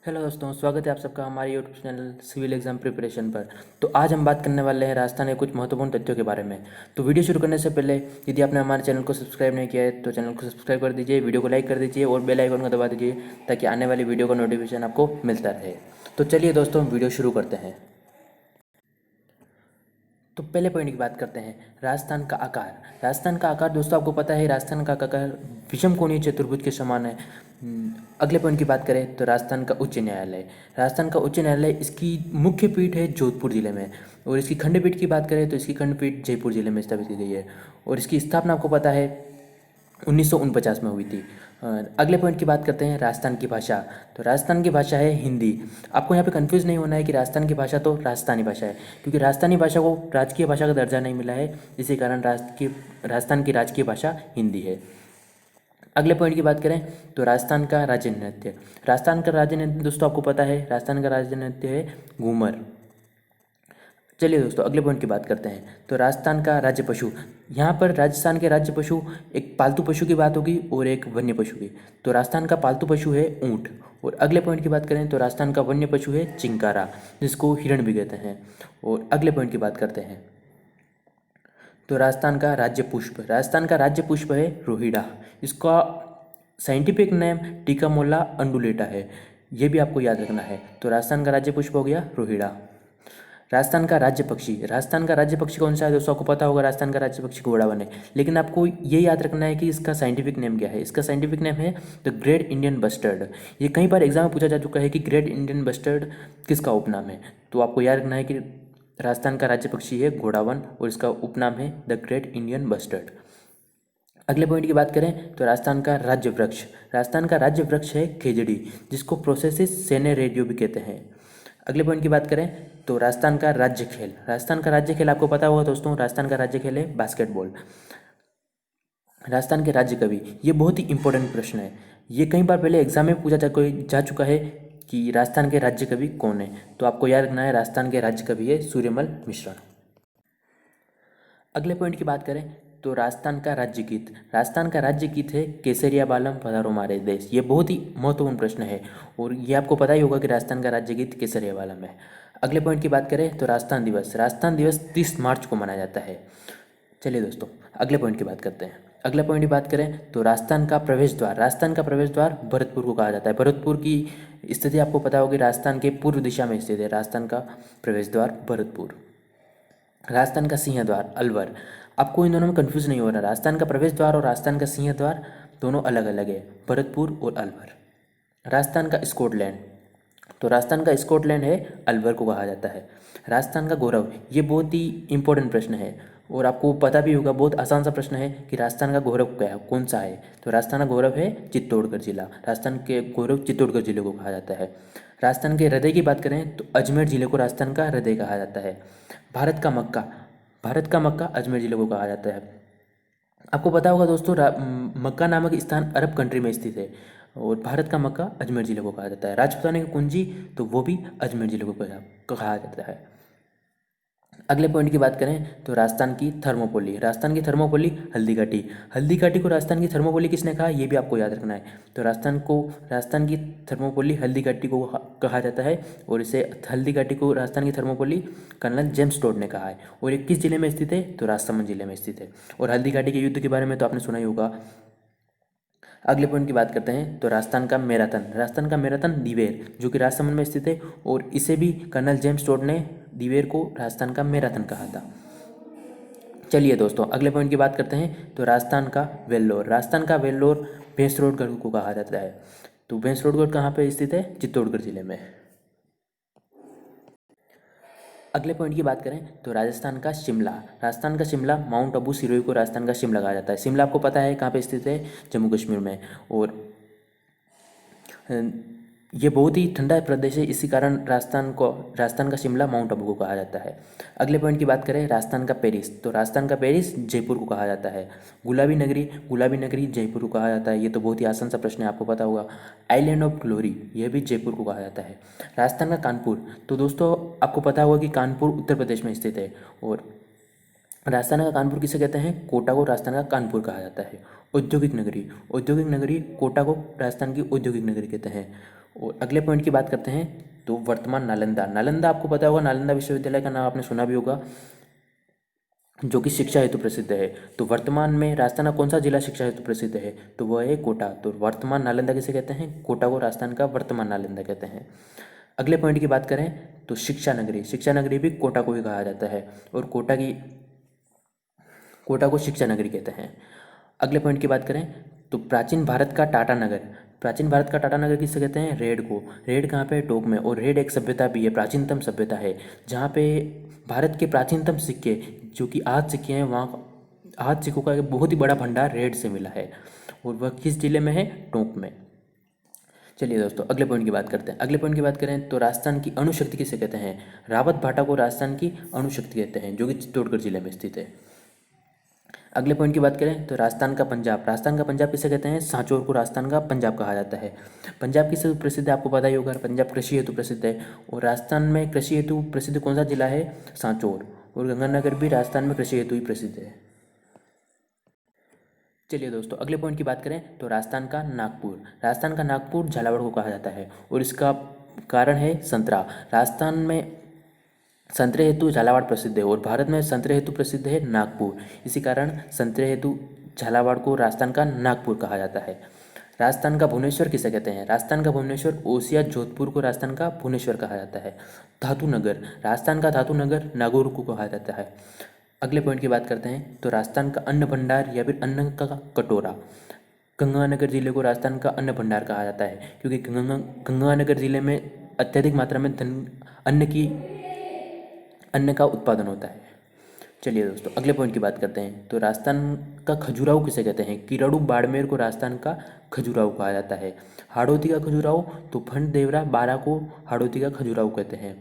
Hello दोस्तों, स्वागत है आप सबका हमारे YouTube channel civil exam preparation पर। तो आज हम बात करने वाले हैं राजस्थान के कुछ महत्वपूर्ण तथ्यों के बारे में। तो वीडियो शुरू करने से पहले यदि आपने हमारे चैनल को सब्सक्राइब नहीं किया है तो चैनल को सब्सक्राइब कर दीजिए, वीडियो को लाइक कर दीजिए और बेल आइकन को दबा दीजिए ताकि आने वाली वीडियो का नोटिफिकेशन आपको मिलता रहे। तो चलिए दोस्तों, वीडियो शुरू करते हैं। तो पहले पॉइंट की बात करते हैं, राजस्थान का आकार। राजस्थान का आकार दोस्तों आपको पता है, राजस्थान का आकार विषम कोणीय चतुर्भुज के समान है। अगले पॉइंट की बात करें तो राजस्थान का उच्च न्यायालय। राजस्थान का उच्च न्यायालय इसकी मुख्य पीठ है जोधपुर जिले में, और इसकी खंडपीठ की बात करें तो इसकी खंडपीठ जयपुर जिले में स्थापित की गई है, और इसकी स्थापना आपको पता है 1949 में हुई थी। अगले पॉइंट की बात करते हैं, राजस्थान की भाषा। तो राजस्थान की भाषा है हिंदी। आपको यहाँ पे कंफ्यूज नहीं होना है कि राजस्थान की भाषा तो राजस्थानी भाषा है, क्योंकि राजस्थानी भाषा को राजकीय भाषा का दर्जा नहीं मिला है, इसी कारण राजस्थान की राजकीय भाषा हिंदी है। अगले पॉइंट की बात करें तो राजस्थान का राज्य नृत्य। राजस्थान का राज्य नृत्य दोस्तों आपको पता है, राजस्थान का राज्य नृत्य है घूमर। चलिए दोस्तों, अगले पॉइंट की बात करते हैं। तो राजस्थान का राज्य पशु। यहाँ पर राजस्थान के राज्य पशु, एक पालतू पशु की बात होगी और एक वन्य पशु की। तो राजस्थान का पालतू पशु है ऊँट। और अगले पॉइंट की बात करें तो राजस्थान का वन्य पशु है चिंकारा, जिसको हिरण भी कहते हैं। और अगले पॉइंट की बात करते हैं तो राजस्थान का राज्य पुष्प। राजस्थान का राज्य पुष्प है रोहिड़ा। इसका साइंटिफिक नेम टिकामोला अंडुलेटा है, ये भी आपको याद रखना है। तो राजस्थान का राज्य पुष्प हो गया रोहिड़ा। राजस्थान का राज्य पक्षी। राजस्थान का राज्य पक्षी कौन सा है दोस्तों? आपको पता होगा राजस्थान का राज्य पक्षी घोड़ावन है, लेकिन आपको ये याद रखना है कि इसका साइंटिफिक नेम क्या है। इसका साइंटिफिक नेम है द ग्रेट इंडियन बस्टर्ड। ये कई बार एग्जाम में पूछा जा चुका है कि ग्रेट इंडियन बस्टर्ड किसका उपनाम है, तो आपको याद रखना है कि राजस्थान का राज्य पक्षी है घोड़ावन और इसका उपनाम है द ग्रेट इंडियन बस्टर्ड। अगले पॉइंट की बात करें तो राजस्थान का राज्य वृक्ष। राजस्थान का राज्य वृक्ष है खेजड़ी, जिसको प्रोसेसिस सेने रेडियो भी कहते हैं। अगले पॉइंट की बात करें तो राजस्थान का राज्य खेल। राजस्थान का राज्य खेल आपको पता होगा दोस्तों, राजस्थान का राज्य खेल है बास्केटबॉल। राजस्थान के राज्य कवि, ये बहुत ही इंपॉर्टेंट प्रश्न है। ये कई बार पहले एग्जाम में पूछा जा चुका है कि राजस्थान के राज्य कवि कौन है, तो आपको याद रखना है राजस्थान के राज्य कवि है सूर्यमल मिश्रा। अगले पॉइंट की बात करें तो राजस्थान का राज्य गीत। राजस्थान का राज्य गीत है केसरिया बालम पधारो हमारे देश। ये बहुत ही महत्वपूर्ण प्रश्न है और ये आपको पता ही होगा कि राजस्थान का राज्य गीत केसरिया बालम है। अगले पॉइंट की बात करें तो राजस्थान दिवस। राजस्थान दिवस 30 मार्च को मनाया जाता है। चलिए दोस्तों, अगले पॉइंट की बात करते हैं। अगला पॉइंट की बात करें तो राजस्थान का प्रवेश द्वार। राजस्थान का प्रवेश द्वार भरतपुर को कहा जाता है। भरतपुर की स्थिति आपको पता होगी, राजस्थान के पूर्व दिशा में स्थित है राजस्थान का प्रवेश द्वार भरतपुर। राजस्थान का सिंह द्वार अलवर। आपको इन दोनों में कंफ्यूज नहीं हो रहा, राजस्थान का प्रवेश द्वार और राजस्थान का सिंह द्वार दोनों अलग अलग है, भरतपुर और अलवर। राजस्थान का स्कॉटलैंड। तो राजस्थान का स्कॉटलैंड है अलवर को कहा जाता है। राजस्थान का गौरव, ये बहुत ही इंपॉर्टेंट प्रश्न है और आपको पता भी होगा, बहुत आसान सा प्रश्न है कि राजस्थान का गौरव क्या है, कौन सा है। तो राजस्थान का गौरव है चित्तौड़गढ़ जिला। राजस्थान के गौरव चित्तौड़गढ़ जिले को कहा जाता है। राजस्थान के हृदय की बात करें तो अजमेर जिले को राजस्थान का हृदय कहा जाता है। भारत का मक्का। भारत का मक्का अजमेर जिले को कहा जाता है। आपको पता होगा दोस्तों, मक्का नामक स्थान अरब कंट्री में स्थित है और भारत का मक्का अजमेर जिले को कहा जाता है। राजपूताना की कुंजी, तो वो भी अजमेर जिले को कहा जाता है। अगले पॉइंट की बात करें तो राजस्थान की थर्मोपोली। राजस्थान की थर्मोपोली हल्दी घाटी। हल्दी घाटी को राजस्थान की थर्मोपोली किसने कहा, ये भी आपको याद रखना है। तो राजस्थान की थर्मोपोली हल्दी घाटी को कहा जाता है और इसे हल्दी घाटी को राजस्थान की थर्मोपोली कर्नल जेम्स टोड ने कहा है। और ये किस जिले में स्थित है, तो राजसमंद जिले में स्थित है। और हल्दी घाटी के युद्ध के बारे में तो आपने सुना ही होगा। अगले पॉइंट की बात करते हैं तो राजस्थान का मैराथन। राजस्थान का मैराथन दिवेर, जो कि राजसमंद में स्थित है, और इसे भी कर्नल जेम्स टोड ने दिवेर को राजस्थान का मैराथन कहा था। चलिए दोस्तों, अगले पॉइंट की बात करते हैं तो राजस्थान का वेल्लोर। राजस्थान का वेल्लोर भैंसरोडगढ़ को कहा जाता है। तो भैंसरोडगढ़ कहाँ पे स्थित है, चित्तौड़गढ़ जिले में। अगले पॉइंट की बात करें तो राजस्थान का शिमला। राजस्थान का शिमला, माउंट आबू सिरोही को राजस्थान का शिमला कहा जाता है। शिमला आपको पता है कहाँ पे स्थित है, जम्मू कश्मीर में। और ये बहुत ही ठंडा प्रदेश है, इसी कारण राजस्थान का शिमला माउंट आबू को कहा जाता है। अगले पॉइंट की बात करें राजस्थान का पेरिस। तो राजस्थान का पेरिस जयपुर को कहा जाता है। गुलाबी नगरी जयपुर को कहा जाता है। ये तो बहुत ही आसान सा प्रश्न है, आपको पता होगा। आइलैंड ऑफ ग्लोरी, यह भी जयपुर को कहा जाता है। राजस्थान का कानपुर। तो दोस्तों आपको पता होगा कि कानपुर उत्तर प्रदेश में स्थित है। और राजस्थान का कानपुर किसे कहते हैं, कोटा को राजस्थान का कानपुर कहा जाता है। औद्योगिक नगरी कोटा को राजस्थान की औद्योगिक नगरी कहते हैं। और अगले पॉइंट की बात करते हैं तो वर्तमान नालंदा। नालंदा आपको पता होगा, नालंदा विश्वविद्यालय का नाम आपने सुना भी होगा, जो कि शिक्षा हेतु प्रसिद्ध है। तो वर्तमान में राजस्थान का कौन सा जिला शिक्षा हेतु प्रसिद्ध है, तो वह है कोटा। तो वर्तमान नालंदा किसे कहते हैं, कोटा को राजस्थान का वर्तमान नालंदा कहते हैं। अगले पॉइंट की बात करें तो शिक्षा नगरी। शिक्षा नगरी भी कोटा को ही कहा जाता है और कोटा को शिक्षा नगरी कहते हैं। अगले पॉइंट की बात करें तो प्राचीन भारत का टाटा नगर। प्राचीन भारत का टाटा नगर किससे कहते हैं, रेड को। रेड कहाँ पे है, टोंक में। और रेड एक सभ्यता भी है, प्राचीनतम सभ्यता है, जहाँ पे भारत के प्राचीनतम सिक्के जो कि आज सिक्के हैं, वहाँ आज सिक्कों का एक बहुत ही बड़ा भंडार रेड से मिला है। और वह किस जिले में है, टोंक में। चलिए दोस्तों अगले पॉइंट की बात करते हैं। अगले पॉइंट की बात करें तो राजस्थान की अणुशक्ति किसे कहते हैं, रावत भाटा को राजस्थान की अणुशक्ति कहते हैं, जो कि चित्तौड़गढ़ जिले में स्थित है। अगले पॉइंट की बात करें तो राजस्थान का पंजाब। राजस्थान का पंजाब किसे कहते हैं, सांचौर को राजस्थान का पंजाब कहा जाता है। पंजाब किस हेतु प्रसिद्ध है, आपको पता ही होगा, पंजाब कृषि हेतु प्रसिद्ध है। और राजस्थान में कृषि हेतु प्रसिद्ध कौन सा जिला है, सांचौर। और गंगानगर भी राजस्थान में कृषि हेतु ही प्रसिद्ध है। चलिए दोस्तों अगले पॉइंट की बात करें तो राजस्थान का नागपुर। राजस्थान का नागपुर झालावाड़ को कहा जाता है और इसका कारण है संतरा। राजस्थान में संतरे हेतु झालावाड़ प्रसिद्ध है और भारत में संतरे हेतु प्रसिद्ध है नागपुर। इसी कारण संतरे हेतु झालावाड़ को राजस्थान का नागपुर कहा जाता है। राजस्थान का भुवनेश्वर किसे कहते हैं, राजस्थान का भुवनेश्वर ओसिया जोधपुर को राजस्थान का भुवनेश्वर कहा जाता है। धातु नगर, राजस्थान का धातु नगर नागौर को कहा जाता है। अगले पॉइंट की बात करते हैं तो राजस्थान का अन्न भंडार या फिर अन्न का कटोरा। गंगानगर जिले को राजस्थान का अन्न भंडार कहा जाता है क्योंकि गंगानगर जिले में अत्यधिक मात्रा में अन्न का उत्पादन होता है। चलिए दोस्तों अगले पॉइंट की बात करते हैं तो राजस्थान का खजुराहो किसे कहते हैं, किराड़ू बाड़मेर को राजस्थान का खजुराहो कहा जाता है। हाड़ौती का खजुराहो तो फंड देवरा बारा को हाड़ौती का खजुराहो कहते हैं।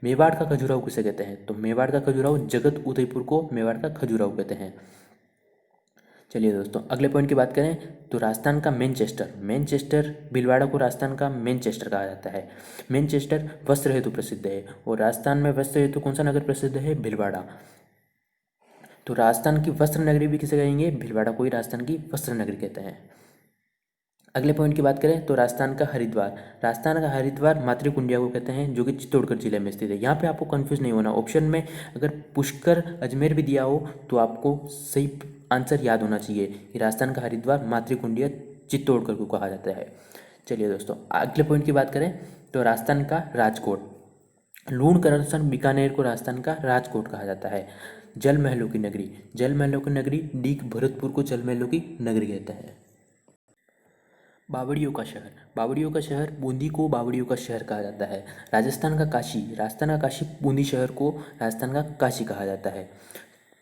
मेवाड़ का खजुराहो किसे कहते हैं, तो मेवाड़ का खजुराहो जगत उदयपुर को मेवाड़ का खजुराहो कहते हैं। चलिए दोस्तों अगले पॉइंट की बात करें तो राजस्थान का मैनचेस्टर भीलवाड़ा को राजस्थान का मैनचेस्टर कहा जाता है। मैनचेस्टर वस्त्र हेतु प्रसिद्ध है और राजस्थान में वस्त्र हेतु कौन सा नगर प्रसिद्ध है, भीलवाड़ा। तो राजस्थान की वस्त्र नगरी भी किसे कहेंगे, भीलवाड़ा को ही राजस्थान की वस्त्र नगरी कहते हैं। अगले पॉइंट की बात करें तो राजस्थान का हरिद्वार। राजस्थान का हरिद्वार मातृकुंडिया को कहते हैं, जो कि चित्तौड़गढ़ जिले में स्थित है। यहाँ पे आपको कंफ्यूज नहीं होना, ऑप्शन में अगर पुष्कर अजमेर भी दिया हो तो आपको सही आंसर याद होना चाहिए कि राजस्थान का हरिद्वार मातृकुंडिया चित्तौड़गढ़ को कहा जाता है। चलिए दोस्तों अगले पॉइंट की बात करें तो राजस्थान का राजकोट। लूणकरसन बीकानेर को राजस्थान का राजकोट कहा जाता है। जल महलों की नगरी डीग भरतपुर को जल महलों की नगरी कहते हैं। बावड़ियों का शहर बूंदी को बावड़ियों का शहर कहा जाता है। राजस्थान का काशी बूंदी शहर को राजस्थान का काशी कहा जाता है।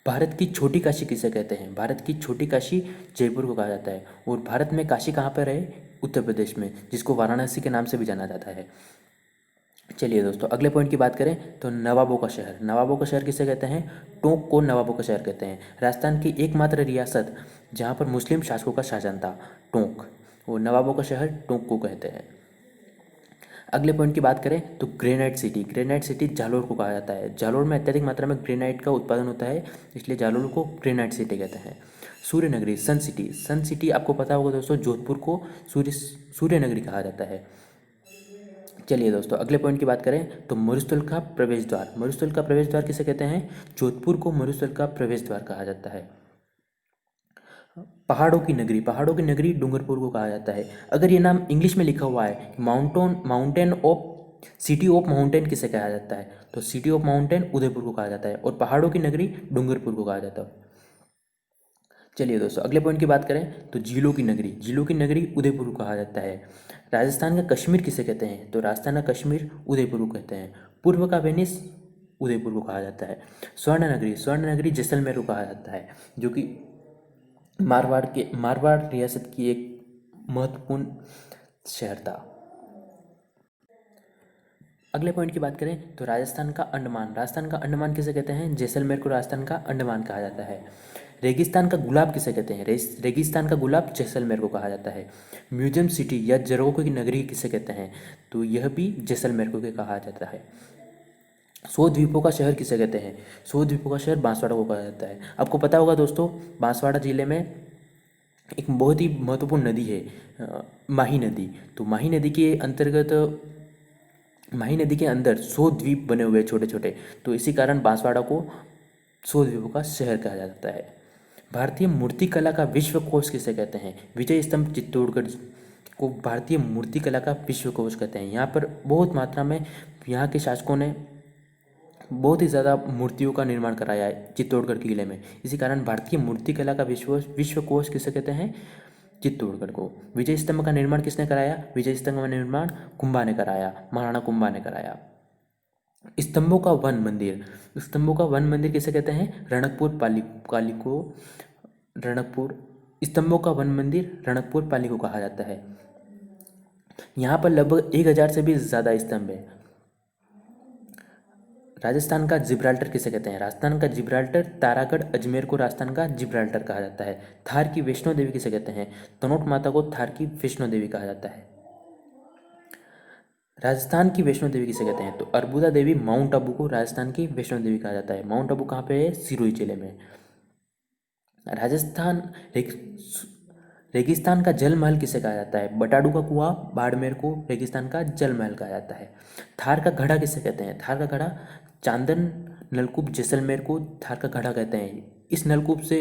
भारत की छोटी काशी किसे कहते हैं, भारत की छोटी काशी जयपुर को कहा जाता है। और भारत में काशी कहाँ पर है, उत्तर प्रदेश में, जिसको वाराणसी के नाम से भी जाना जाता है। चलिए दोस्तों अगले पॉइंट की बात करें तो नवाबों का शहर किसे कहते हैं, टोंक को नवाबों का शहर कहते हैं। राजस्थान की एकमात्र रियासत जहाँ पर मुस्लिम शासकों का शासन था, टोंक, और नवाबों का शहर टोंक को कहते हैं। अगले पॉइंट की बात करें तो ग्रेनाइट सिटी जालोर को कहा जाता है। जालोर में अत्यधिक मात्रा में ग्रेनाइट का उत्पादन होता है, इसलिए जालोर को ग्रेनाइट सिटी कहते हैं। सूर्य नगरी सन सिटी आपको पता होगा दोस्तों, जोधपुर को सूर्य नगरी कहा जाता है। चलिए दोस्तों अगले पॉइंट की बात करें तो मरुस्थल का प्रवेश द्वार किसे कहते हैं, जोधपुर को मरुस्थल का प्रवेश द्वार कहा जाता है। पहाड़ों की नगरी डूंगरपुर को कहा जाता है। अगर ये नाम इंग्लिश में लिखा हुआ है सिटी ऑफ माउंटेन किसे कहा जाता है, तो सिटी ऑफ माउंटेन उदयपुर को कहा जाता है और पहाड़ों की नगरी डूंगरपुर को कहा जाता है। चलिए दोस्तों अगले पॉइंट की बात करें तो झीलों की नगरी उदयपुर को कहा जाता है। राजस्थान का कश्मीर किसे कहते हैं, तो राजस्थान का कश्मीर उदयपुर को कहते हैं। पूर्व का वेनिस उदयपुर को कहा जाता है। स्वर्ण नगरी जैसलमेर को कहा जाता है, जो कि मारवाड़ रियासत की एक महत्वपूर्ण शहर था। अगले पॉइंट की बात करें तो राजस्थान का अंडमान किसे कहते हैं, जैसलमेर को राजस्थान का अंडमान कहा जाता है। रेगिस्तान का गुलाब किसे कहते हैं, रेगिस्तान का गुलाब जैसलमेर को कहा जाता है। म्यूजियम सिटी या जरों की नगरी किसे कहते हैं, तो यह भी जैसलमेर को कहा जाता है। 100 द्वीपों का शहर किसे कहते हैं, 100 द्वीपों का शहर बांसवाड़ा को कहा जाता है। आपको पता होगा दोस्तों, बांसवाड़ा जिले में एक बहुत ही महत्वपूर्ण नदी है माही नदी। तो माही नदी के अंतर्गत, माही नदी के अंदर 100 द्वीप बने हुए हैं छोटे छोटे। तो इसी कारण बांसवाड़ा को 100 द्वीपों का शहर कहा जाता है। भारतीय मूर्तिकला का विश्व कोश किसे कहते हैं? विजय स्तंभ चित्तौड़गढ़ को भारतीय मूर्तिकला का विश्व कोश कहते हैं। यहाँ पर बहुत मात्रा में यहाँ के शासकों ने बहुत ही ज़्यादा मूर्तियों का निर्माण कराया है चित्तौड़गढ़ किले में। इसी कारण भारतीय मूर्तिकला का विश्व कोश किसे कहते हैं? चित्तौड़गढ़ को। विजय स्तंभ का निर्माण किसने कराया? विजय स्तंभ का निर्माण कुंभा ने कराया, महाराणा कुंभा ने कराया। स्तंभों का वन मंदिर, स्तंभों का वन मंदिर किसे कहते हैं? रणकपुर पाली को, रणकपुर, स्तंभों का वन मंदिर रणकपुर पाली को कहा जाता है। यहाँ पर लगभग 1000 से भी ज़्यादा स्तंभ है। राजस्थान का जिब्राल्टर किसे कहते हैं? राजस्थान का जिब्राल्टर तारागढ़ अजमेर को राजस्थान का जिब्राल्टर कहा जाता है। थार की वैष्णो देवी किसे कहते हैं? तनोट माता को थार की वैष्णो देवी कहा जाता है। राजस्थान की वैष्णो देवी किसे कहते हैं? तो अर्बुदा देवी माउंट आबू को राजस्थान की वैष्णो देवी कहा जाता है। माउंट आबू कहाँ पे है? सिरोही जिले में। राजस्थान रेगिस्तान का जल महल किसे कहा जाता है? बटाडू का कुआं बाड़मेर को रेगिस्तान का जल महल कहा जाता है। थार का घड़ा किसे कहते हैं? थार का घड़ा चांदन नलकूप जैसलमेर को थार का घड़ा कहते हैं। इस नलकूप से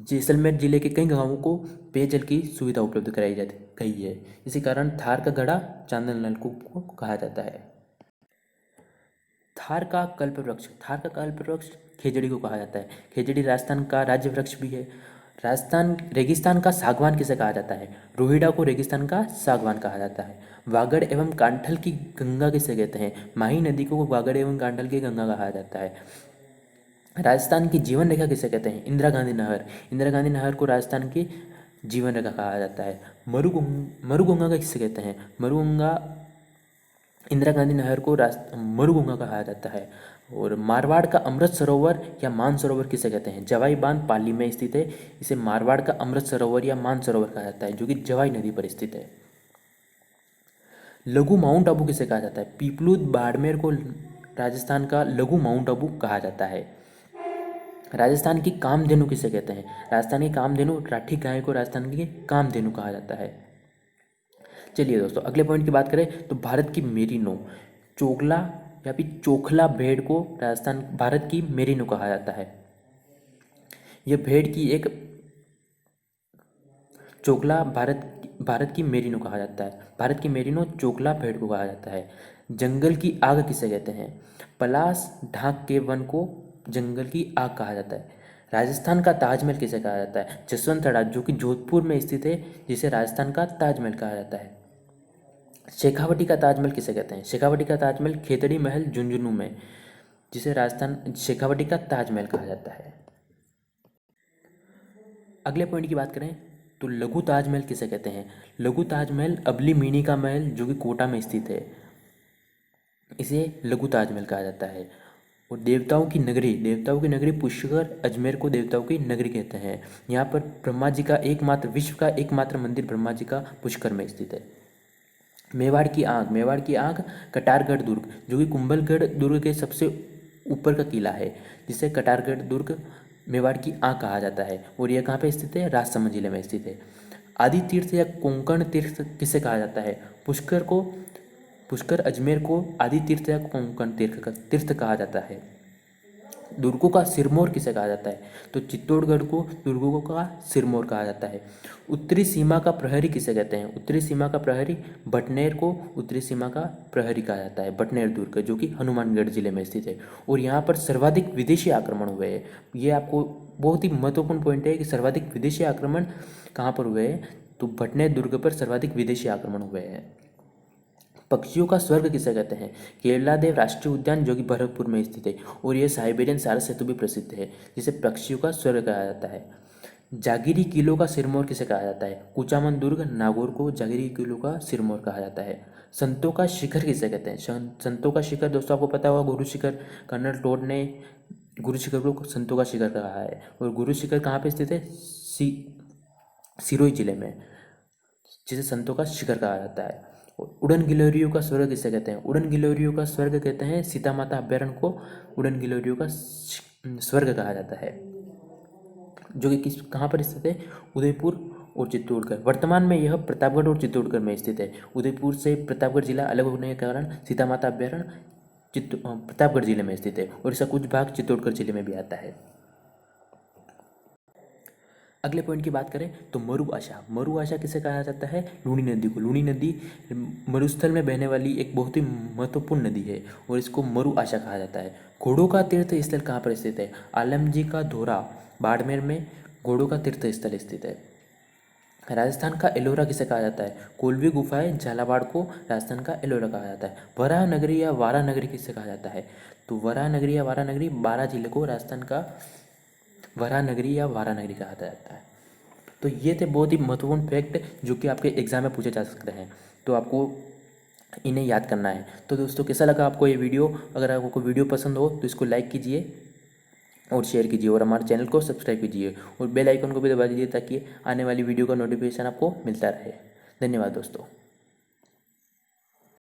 जैसलमेर जिले के कई गांवों को पेयजल की सुविधा उपलब्ध कराई जाती गई है। इसी कारण थार का घड़ा चांदन नलकूप को कहा जाता है। थार का कल्पवृक्ष, थार का कल्पवृक्ष खेजड़ी को कहा जाता है। खेजड़ी राजस्थान का राज्य वृक्ष भी है। राजस्थान रेगिस्तान का सागवान किसे कहा जाता है? रोहिड़ा को रेगिस्तान का सागवान कहा जाता है। वागड़ एवं कांठल की गंगा किसे कहते हैं? माही नदी को वागड़ एवं कांठल की गंगा कहा जाता है। राजस्थान की जीवन रेखा किसे कहते हैं? इंदिरा गांधी नहर, इंदिरा गांधी नहर को राजस्थान की जीवन रेखा कहा जाता है। मरुगंगा किसे कहते हैं? मरुगंगा, इंदिरा गांधी नहर को मरुगंगा कहा जाता है। और मारवाड़ का अमृत सरोवर या मान सरोवर किसे कहते हैं? जवाई बांध पाली में स्थित है। इसे मारवाड़ का अमृत सरोवर या मान सरोवर कहा जाता है, जो कि जवाई नदी पर स्थित है। लघु माउंट आबू किसे कहा जाता है? पीपलूद बाड़मेर को राजस्थान का लघु माउंट आबू कहा जाता है। राजस्थान की कामधेनु किसे कहते हैं? राजस्थान की कामधेनु राठी गाय को राजस्थान की कामधेनु कहा जाता है। चलिए दोस्तों, अगले पॉइंट की बात करें तो भारत की मेरिनो, चोगला या फिर चोखला भेड़ को राजस्थान भारत की मेरिनो कहा जाता है। यह भेड़ की एक चोगला भारत की मेरिनो कहा जाता है। भारत की मेरिनो चोगला भेड़ को कहा जाता है। जंगल की आग किसे कहते हैं? पलास ढाक के वन को जंगल की आग कहा जाता है। राजस्थान का ताजमहल किसे कहा जाता है? जसवंतड़ा, जो कि जोधपुर में स्थित है, जिसे राजस्थान का ताजमहल कहा जाता है। शेखावटी का ताजमहल किसे कहते हैं? शेखावटी का ताजमहल खेतड़ी महल झुंझुनू में, जिसे राजस्थान शेखावटी का ताजमहल कहा जाता है। अगले पॉइंट की बात करें तो लघु ताजमहल किसे कहते हैं? लघु ताजमहल अबली मीनी का महल, जो कि कोटा में स्थित है, इसे लघु ताजमहल कहा जाता है। और देवताओं की नगरी पुष्कर अजमेर को देवताओं की नगरी कहते हैं। यहाँ पर ब्रह्मा जी का एकमात्र, विश्व का एकमात्र मंदिर ब्रह्मा जी का पुष्कर में स्थित है। मेवाड़ की आग कटारगढ़ दुर्ग, जो कि कुंभलगढ़ दुर्ग के सबसे ऊपर का किला है, जिसे कटारगढ़ दुर्ग मेवाड़ की आग कहा जाता है। और यह कहाँ पे स्थित है? राजसमंद जिले में स्थित है। आदि तीर्थ या कोंकण तीर्थ किसे कहा जाता है? पुष्कर अजमेर को आदि तीर्थ या कोंकण तीर्थ कहा जाता है। दुर्गों का सिरमौर किसे कहा जाता है? तो चित्तौड़गढ़ को दुर्गों का सिरमौर कहा जाता है। उत्तरी सीमा का प्रहरी किसे कहते हैं? उत्तरी सीमा का प्रहरी बटनेर को उत्तरी सीमा का प्रहरी कहा जाता है। बटनेर दुर्ग, जो कि हनुमानगढ़ जिले में स्थित है। और यहाँ पर सर्वाधिक विदेशी आक्रमण हुए हैं। ये आपको बहुत ही महत्वपूर्ण पॉइंट है कि सर्वाधिक विदेशी आक्रमण कहाँ पर हुए हैं? तो बटनेर दुर्ग पर सर्वाधिक विदेशी आक्रमण हुए हैं। पक्षियों का स्वर्ग किसे कहते हैं? केरलादेव राष्ट्रीय उद्यान, जो कि भरतपुर में स्थित है। और यह साइबेरियन सारस सेतु भी प्रसिद्ध है, जिसे पक्षियों का स्वर्ग कहा जाता है। जागीरी किलों का सिरमौर किसे कहा जाता है? कुचामन दुर्ग नागौर को जागीरी किलों का सिरमौर कहा जाता है। संतों का शिखर किसे कहते हैं? संतों का शिखर दोस्तों आपको पता होगा, गुरु शिखर। कर्नल टोड ने गुरु शिखर को संतों का शिखर कहा है। और गुरु शिखर कहाँ पे स्थित है? सिरोही जिले में, जिसे संतों का शिखर कहा जाता है। उड़न गिलोरियों का स्वर्ग किसे कहते हैं? उड़न गिलोरियों का स्वर्ग कहते हैं सीता माता अभ्यारण्य को उड़न गिलोरियों का स्वर्ग कहा जाता है। जो कि किस कहाँ पर स्थित है, उदयपुर और चित्तौड़गढ़। वर्तमान में यह प्रतापगढ़ और चित्तौड़गढ़ में स्थित है। उदयपुर से प्रतापगढ़ जिला अलग होने के कारण सीता माता अभ्यारण्य प्रतापगढ़ जिले में स्थित है और इसका कुछ भाग चित्तौड़गढ़ जिले में भी आता है। अगले पॉइंट की बात करें तो मरुआशा। मरुआशा किसे कहा जाता है, लूनी नदी को। लूनी नदी मरुस्थल में बहने वाली एक बहुत ही महत्वपूर्ण नदी है और इसको मरुआशा कहा जाता है। घोड़ों का तीर्थ स्थल कहाँ पर स्थित है, आलमजी का धोरा बाड़मेर में घोड़ों का तीर्थ स्थल स्थित है। राजस्थान का एलोरा किसे कहा जाता है, कोलवी गुफाएं झालावाड़ को राजस्थान का एलोरा कहा जाता है। वराह नगरी या वारा नगरी किसे कहा जाता है, तो वराह नगरी या वारा नगरी बारां जिले को राजस्थान का वराह नगरी या वारा नगरी कहा जाता है। तो ये थे बहुत ही महत्वपूर्ण फैक्ट जो कि आपके एग्जाम में पूछे जा सकते हैं, तो आपको इन्हें याद करना है। तो दोस्तों कैसा लगा आपको ये वीडियो, अगर आपको वीडियो पसंद हो तो इसको लाइक कीजिए और शेयर कीजिए और हमारे चैनल को सब्सक्राइब कीजिए और बेल आइकन को भी दबा दीजिए ताकि आने वाली वीडियो का नोटिफिकेशन आपको मिलता रहे। धन्यवाद दोस्तों।